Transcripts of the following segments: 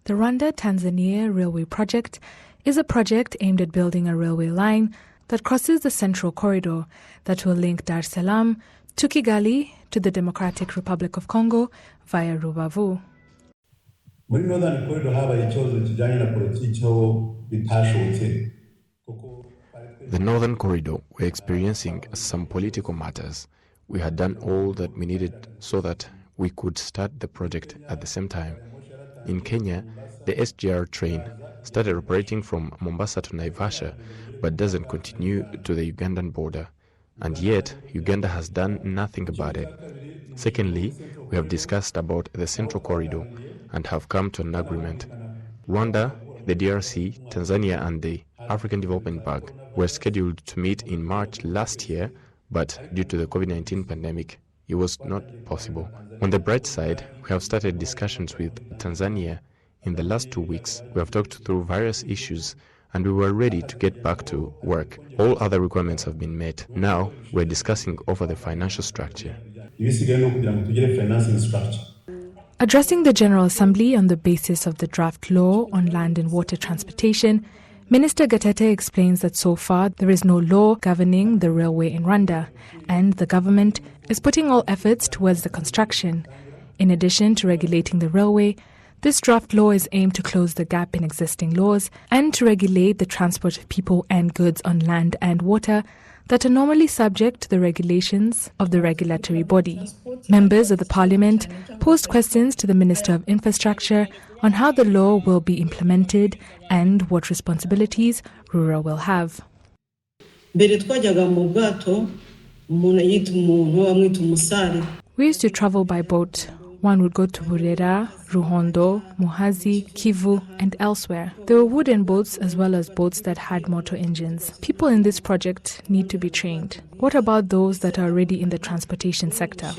The Rwanda-Tanzania Railway Project is a project aimed at building a railway line that crosses the Central Corridor that will link Dar es Salaam to Kigali to the Democratic Republic of Congo via Rubavu. The Northern Corridor were experiencing some political matters. We had done all that we needed so that we could start the project at the same time. In Kenya, the SGR train started operating from Mombasa to Naivasha, but doesn't continue to the Ugandan border. And yet, Uganda has done nothing about it. Secondly, we have discussed about the Central Corridor and have come to an agreement. Rwanda, the DRC, Tanzania and the African Development Bank were scheduled to meet in March last year, but due to the COVID-19 pandemic, it was not possible. On the bright side, we have started discussions with Tanzania. In the last 2 weeks, we have talked through various issues and we were ready to get back to work. All other requirements have been met. Now, we're discussing over the financial structure. Addressing the General Assembly on the basis of the draft law on land and water transportation, Minister Gatete explains that so far there is no law governing the railway in Rwanda, and the government is putting all efforts towards the construction. In addition to regulating the railway, this draft law is aimed to close the gap in existing laws and to regulate the transport of people and goods on land and water that are normally subject to the regulations of the regulatory body. Members of the Parliament posed questions to the Minister of Infrastructure on how the law will be implemented and what responsibilities RURA will have. We used to travel by boat. One would go to Burera, Ruhondo, Muhazi, Kivu, and elsewhere. There were wooden boats as well as boats that had motor engines. People in this project need to be trained. What about those that are already in the transportation sector?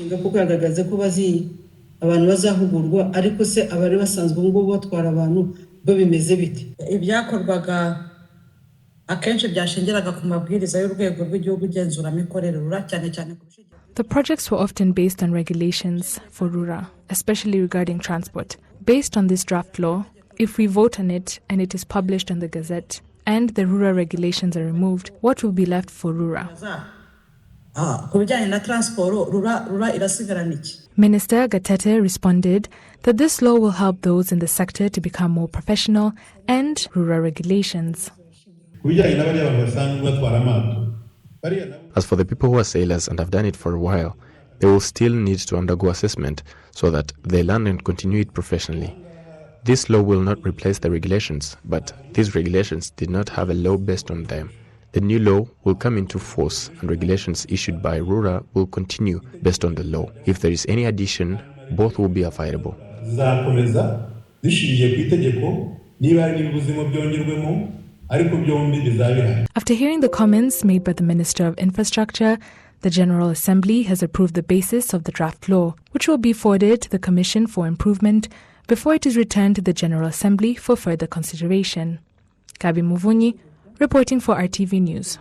The projects were often based on regulations for RURA, especially regarding transport. Based on this draft law, if we vote on it and it is published on the Gazette and the RURA regulations are removed, what will be left for RURA? Minister Gatete responded that this law will help those in the sector to become more professional and RURA regulations. As for the people who are sailors and have done it for a while, they will still need to undergo assessment so that they learn and continue it professionally. This law will not replace the regulations, but these regulations did not have a law based on them. The new law will come into force and regulations issued by RURA will continue based on the law. If there is any addition, both will be available. After hearing the comments made by the Minister of Infrastructure, the General Assembly has approved the basis of the draft law, which will be forwarded to the Commission for Improvement before it is returned to the General Assembly for further consideration. Gabi Muvunyi, reporting for RTV News.